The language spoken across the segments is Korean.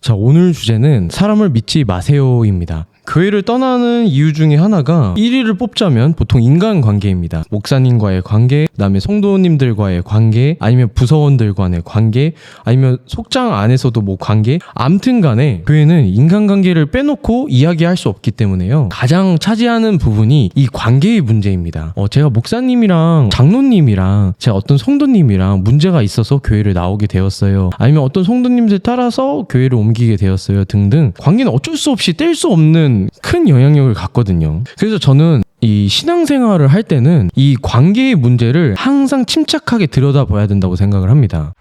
자, 오늘 주제는 사람을 믿지 마세요입니다. 교회를 떠나는 이유 중에 하나가 1위를 뽑자면 보통 인간관계입니다. 목사님과의 관계, 그다음에 성도님들과의 관계, 아니면 부서원들 간의 관계, 아니면 속장 안에서도 뭐 관계, 암튼 간에 교회는 인간관계를 빼놓고 이야기할 수 없기 때문에요. 가장 차지하는 부분이 이 관계의 문제입니다. 제가 목사님이랑 장로님이랑 제가 어떤 성도님이랑 문제가 있어서 교회를 나오게 되었어요. 아니면 어떤 성도님들 따라서 교회를 옮기게 되었어요 등등. 관계는 어쩔 수 없이 뗄 수 없는 큰 영향력을 갖거든요. 그래서 저는 이 신앙생활을 할 때는 이 관계의 문제를 항상 침착하게 들여다봐야 된다고 생각을 합니다.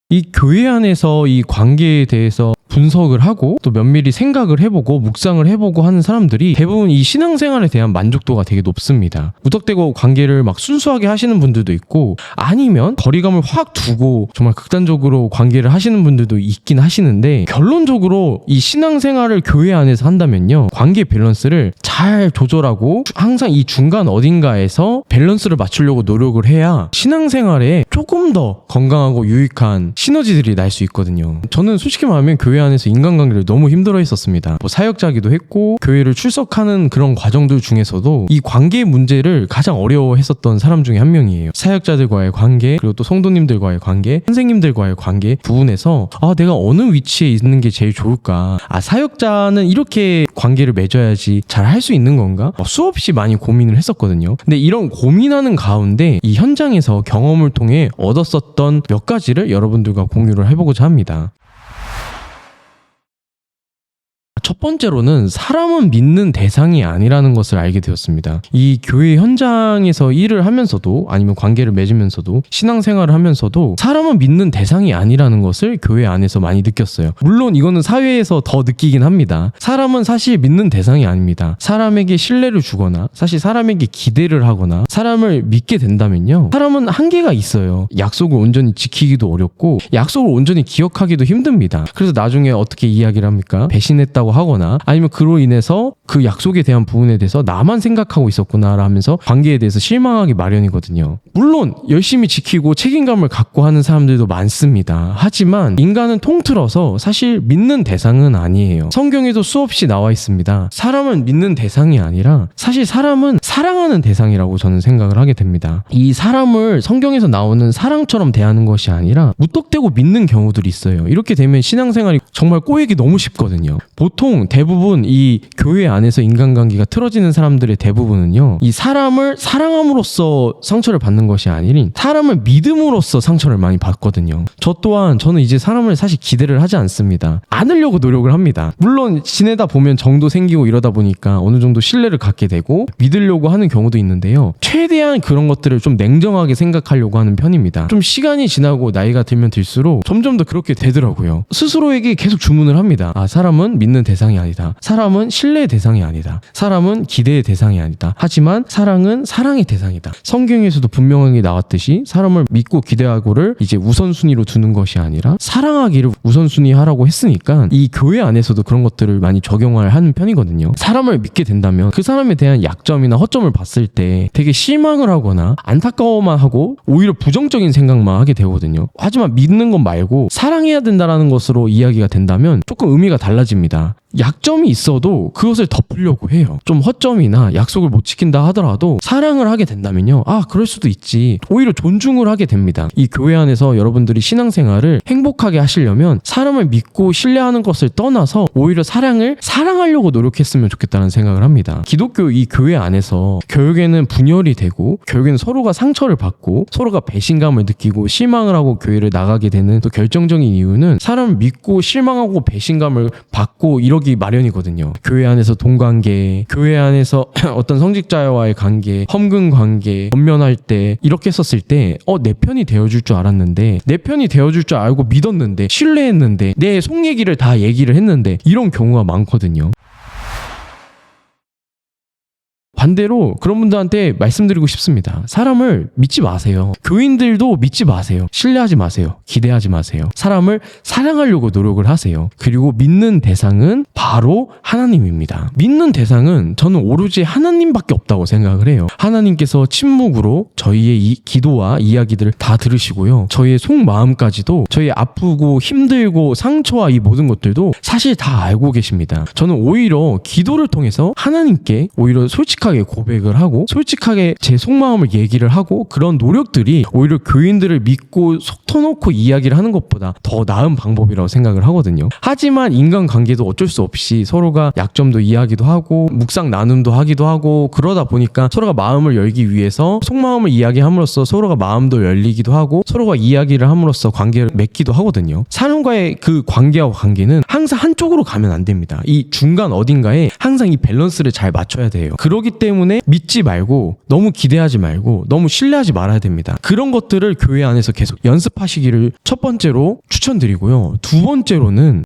이 교회 안에서 이 관계에 대해서 분석을 하고 또 면밀히 생각을 해보고 묵상을 해보고 하는 사람들이 대부분 이 신앙생활에 대한 만족도가 되게 높습니다. 무턱대고 관계를 막 순수하게 하시는 분들도 있고, 아니면 거리감을 확 두고 정말 극단적으로 관계를 하시는 분들도 있긴 하시는데, 결론적으로 이 신앙생활을 교회 안에서 한다면요, 관계 밸런스를 잘 조절하고 항상 이 중간 어딘가에서 밸런스를 맞추려고 노력을 해야 신앙생활에 조금 더 건강하고 유익한 시너지들이 날 수 있거든요. 저는 솔직히 말하면 교회 안에서 인간관계를 너무 힘들어 했었습니다. 사역자기도 했고 교회를 출석하는 그런 과정들 중에서도 이 관계 문제를 가장 어려워했었던 사람 중에 한 명이에요. 사역자들과의 관계, 그리고 또 성도님들과의 관계, 선생님들과의 관계 부분에서 내가 어느 위치에 있는 게 제일 좋을까? 사역자는 이렇게 관계를 맺어야지 잘 할 수 있는 건가? 수없이 많이 고민을 했었거든요. 근데 이런 고민하는 가운데 이 현장에서 경험을 통해 얻었었던 몇 가지를 여러분들과 공유를 해보고자 합니다. 첫 번째로는 사람은 믿는 대상이 아니라는 것을 알게 되었습니다. 이 교회 현장에서 일을 하면서도, 아니면 관계를 맺으면서도, 신앙생활을 하면서도 사람은 믿는 대상이 아니라는 것을 교회 안에서 많이 느꼈어요. 물론 이거는 사회에서 더 느끼긴 합니다. 사람은 사실 믿는 대상이 아닙니다. 사람에게 신뢰를 주거나 사실 사람에게 기대를 하거나 사람을 믿게 된다면요, 사람은 한계가 있어요. 약속을 온전히 지키기도 어렵고 약속을 온전히 기억하기도 힘듭니다. 그래서 나중에 어떻게 이야기를 합니까? 배신했다고 하거나, 아니면 그로 인해서 그 약속에 대한 부분에 대해서 나만 생각하고 있었구나 라면서 관계에 대해서 실망하기 마련이거든요. 물론 열심히 지키고 책임감을 갖고 하는 사람들도 많습니다. 하지만 인간은 통틀어서 사실 믿는 대상은 아니에요. 성경에도 수없이 나와 있습니다. 사람은 믿는 대상이 아니라 사실 사람은 사랑하는 대상이라고 저는 생각을 하게 됩니다. 이 사람을 성경에서 나오는 사랑처럼 대하는 것이 아니라 무턱대고 믿는 경우들이 있어요. 이렇게 되면 신앙생활이 정말 꼬이기 너무 쉽거든요. 보통 대부분 이 교회 안에서 인간관계가 틀어지는 사람들의 대부분은요, 이 사람을 사랑함으로써 상처를 받는 것이 아닌 사람을 믿음으로써 상처를 많이 받거든요. 저 또한 저는 이제 사람을 사실 기대를 하지 않습니다. 안으려고 노력을 합니다. 물론 지내다 보면 정도 생기고 이러다 보니까 어느 정도 신뢰를 갖게 되고 믿으려고 하는 경우도 있는데요, 최대한 그런 것들을 좀 냉정하게 생각하려고 하는 편입니다. 좀 시간이 지나고 나이가 들면 들수록 점점 더 그렇게 되더라고요. 스스로에게 계속 주문을 합니다. 사람은 믿는 대상이 아니다. 사람은 신뢰의 대상이 아니다. 사람은 기대의 대상이 아니다. 하지만 사랑은 사랑의 대상이다. 성경에서도 분명하게 나왔듯이 사람을 믿고 기대하고를 이제 우선순위로 두는 것이 아니라 사랑하기를 우선순위 하라고 했으니까 이 교회 안에서도 그런 것들을 많이 적용을 하는 편이거든요. 사람을 믿게 된다면 그 사람에 대한 약점이나 허점을 봤을 때 되게 실망을 하거나 안타까워만 하고 오히려 부정적인 생각만 하게 되거든요. 하지만 믿는 것 말고 사랑해야 된다라는 것으로 이야기가 된다면 조금 의미가 달라집니다. 약점이 있어도 그것을 덮으려고 해요. 좀 허점이나 약속을 못 지킨다 하더라도 사랑을 하게 된다면요, 그럴 수도 있지, 오히려 존중을 하게 됩니다. 이 교회 안에서 여러분들이 신앙생활을 행복하게 하시려면 사람을 믿고 신뢰하는 것을 떠나서 오히려 사랑하려고 노력했으면 좋겠다는 생각을 합니다. 기독교 이 교회 안에서 결국에는 분열이 되고 결국에는 서로가 상처를 받고 서로가 배신감을 느끼고 실망을 하고 교회를 나가게 되는 또 결정적인 이유는 사람을 믿고 실망하고 배신감을 받고 이러기 마련이거든요. 교회 안에서 동관계, 교회 안에서 어떤 성직자와의 관계, 험근 관계, 권면할 때 이렇게 했었을 때 내 편이 되어줄 줄 알았는데, 내 편이 되어줄 줄 알고 믿었는데, 신뢰했는데, 내 속 얘기를 다 얘기를 했는데, 이런 경우가 많거든요. 반대로 그런 분들한테 말씀드리고 싶습니다. 사람을 믿지 마세요. 교인들도 믿지 마세요. 신뢰하지 마세요. 기대하지 마세요. 사람을 사랑하려고 노력을 하세요. 그리고 믿는 대상은 바로 하나님입니다. 믿는 대상은 저는 오로지 하나님밖에 없다고 생각을 해요. 하나님께서 침묵으로 저희의 이 기도와 이야기들을 다 들으시고요. 저희의 속마음까지도, 저희의 아프고 힘들고 상처와 이 모든 것들도 사실 다 알고 계십니다. 저는 오히려 기도를 통해서 하나님께 오히려 솔직하게 고백을 하고 솔직하게 제 속마음을 얘기를 하고, 그런 노력들이 오히려 교인들을 믿고 속 터놓고 이야기를 하는 것보다 더 나은 방법이라고 생각을 하거든요. 하지만 인간관계도 어쩔 수 없이 서로가 약점도 이야기도 하고 묵상 나눔도 하기도 하고, 그러다 보니까 서로가 마음을 열기 위해서 속마음을 이야기함으로써 서로가 마음도 열리기도 하고 서로가 이야기를 함으로써 관계를 맺기도 하거든요. 사람과의 그 관계와 관계는 항상 한쪽으로 가면 안 됩니다. 이 중간 어딘가에 항상 이 밸런스를 잘 맞춰야 돼요. 그러기 때문에 믿지 말고 너무 기대하지 말고 너무 신뢰하지 말아야 됩니다. 그런 것들을 교회 안에서 계속 연습하시기를 첫 번째로 추천드리고요. 두 번째로는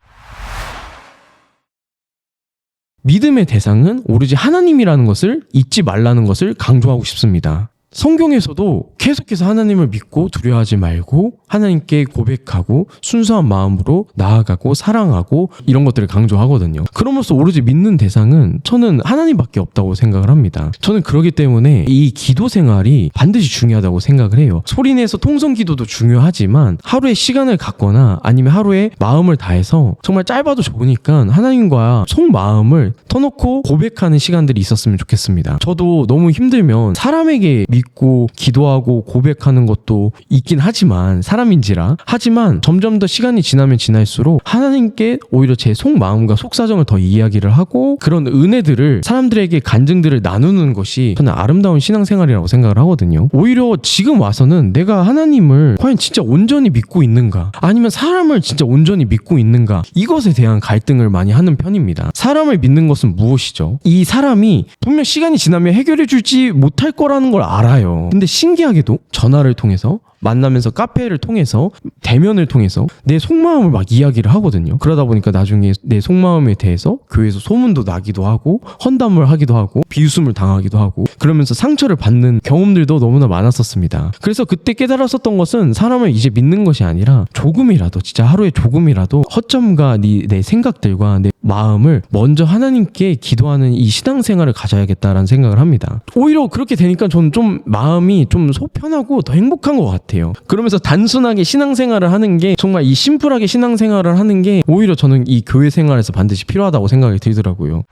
믿음의 대상은 오로지 하나님이라는 것을 잊지 말라는 것을 강조하고 싶습니다. 성경에서도 계속해서 하나님을 믿고 두려워하지 말고 하나님께 고백하고 순수한 마음으로 나아가고 사랑하고 이런 것들을 강조하거든요. 그러면서 오로지 믿는 대상은 저는 하나님밖에 없다고 생각을 합니다. 저는 그렇기 때문에 이 기도 생활이 반드시 중요하다고 생각을 해요. 소리내서 통성 기도도 중요하지만 하루에 시간을 갖거나 아니면 하루에 마음을 다해서 정말 짧아도 좋으니까 하나님과 속마음을 터놓고 고백하는 시간들이 있었으면 좋겠습니다. 저도 너무 힘들면 사람에게 믿고 기도하고 고백하는 것도 있긴 하지만 사람인지라, 하지만 점점 더 시간이 지나면 지날수록 하나님께 오히려 제 속마음과 속사정을 더 이야기를 하고 그런 은혜들을 사람들에게 간증들을 나누는 것이 저는 아름다운 신앙생활이라고 생각을 하거든요. 오히려 지금 와서는 내가 하나님을 과연 진짜 온전히 믿고 있는가, 아니면 사람을 진짜 온전히 믿고 있는가, 이것에 대한 갈등을 많이 하는 편입니다. 사람을 믿는 것은 무엇이죠? 이 사람이 분명 시간이 지나면 해결해 주지 못할 거라는 걸 알아요. 근데 신기하게도 전화를 통해서, 만나면서 카페를 통해서, 대면을 통해서 내 속마음을 막 이야기를 하거든요. 그러다 보니까 나중에 내 속마음에 대해서 교회에서 소문도 나기도 하고 헌담을 하기도 하고 비웃음을 당하기도 하고 그러면서 상처를 받는 경험들도 너무나 많았었습니다. 그래서 그때 깨달았었던 것은 사람을 이제 믿는 것이 아니라 조금이라도, 진짜 하루에 조금이라도 허점과 내 생각들과 내 마음을 먼저 하나님께 기도하는 이 신앙생활을 가져야겠다라는 생각을 합니다. 오히려 그렇게 되니까 저는 좀 마음이 좀 속 편하고 더 행복한 것 같아요. 그러면서 단순하게 신앙생활을 하는 게, 정말 이 심플하게 신앙생활을 하는 게 오히려 저는 이 교회 생활에서 반드시 필요하다고 생각이 들더라고요.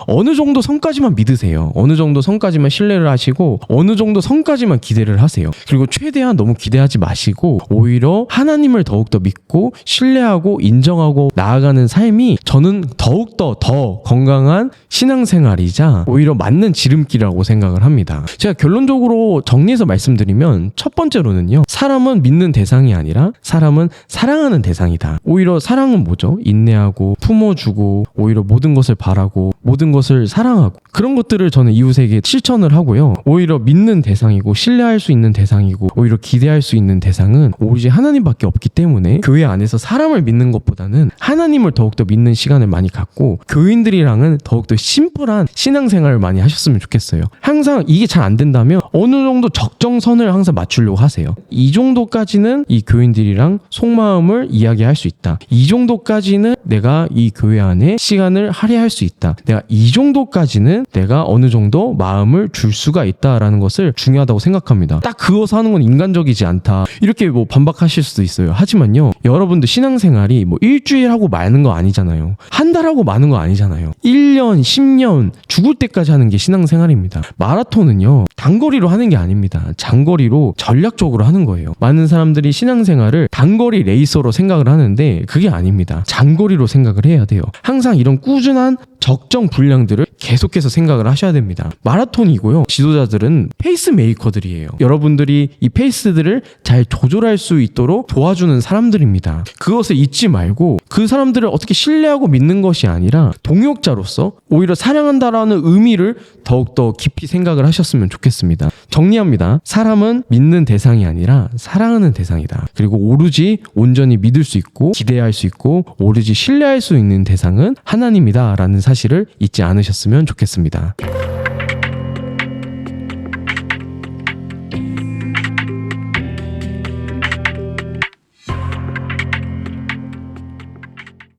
어느 정도 선까지만 믿으세요. 어느 정도 선까지만 신뢰를 하시고 어느 정도 선까지만 기대를 하세요. 그리고 최대한 너무 기대하지 마시고 오히려 하나님을 더욱더 믿고 신뢰하고 인정하고 나아가는 삶이 저는 더욱더 더 건강한 신앙생활이자 오히려 맞는 지름길이라고 생각을 합니다. 제가 결론적으로 정리해서 말씀드리면, 첫 번째로는요, 사람은 믿는 대상이 아니라 사람은 사랑하는 대상이다. 오히려 사랑은 뭐죠? 인내하고 품어주고 오히려 모든 것을 바라고 모든 것을 사랑하고, 그런 것들을 저는 이웃에게 실천을 하고요. 오히려 믿는 대상이고 신뢰할 수 있는 대상이고 오히려 기대할 수 있는 대상은 오로지 하나님밖에 없기 때문에 교회 안에서 사람을 믿는 것보다는 하나님을 더욱더 믿는 시간을 많이 갖고 교인들이랑은 더욱더 심플한 신앙생활을 많이 하셨으면 좋겠어요. 항상 이게 잘 안 된다면 어느 정도 적정선을 항상 맞추려고 하세요. 이 정도까지는 이 교인들이랑 속마음을 이야기할 수 있다. 이 정도까지는 내가 이 교회 안에 시간을 할애할 수 있다. 내가 이 정도까지는 내가 어느 정도 마음을 줄 수가 있다라는 것을 중요하다고 생각합니다. 딱 그어서 하는 건 인간적이지 않다, 이렇게 뭐 반박하실 수도 있어요. 하지만요, 여러분들 신앙생활이 뭐 일주일 하고 마는 거 아니잖아요. 한 달 하고 마는 거 아니잖아요. 1년, 10년 죽을 때까지 하는 게 신앙생활입니다. 마라톤은요, 단거리로 하는 게 아닙니다. 장거리로 전략적으로 하는 거예요. 많은 사람들이 신앙생활을 단거리 레이서로 생각을 하는데 그게 아닙니다. 장거리로 생각을 해야 돼요. 항상 이런 꾸준한 적정 분량들을 계속해서 생각을 하셔야 됩니다. 마라톤이고요, 지도자들은 페이스메이커들이에요. 여러분들이 이 페이스들을 잘 조절할 수 있도록 도와주는 사람들입니다. 그것을 잊지 말고 그 사람들을 어떻게 신뢰하고 믿는 것이 아니라 동역자로서 오히려 사랑한다라는 의미를 더욱더 깊이 생각을 하셨으면 좋겠습니다. 정리합니다. 사람은 믿는 대상이 아니라 사랑하는 대상이다. 그리고 오로지 온전히 믿을 수 있고 기대할 수 있고 오로지 신뢰할 수 있는 대상은 하나님이다 라는 사실 사실을 잊지 않으셨으면 좋겠습니다.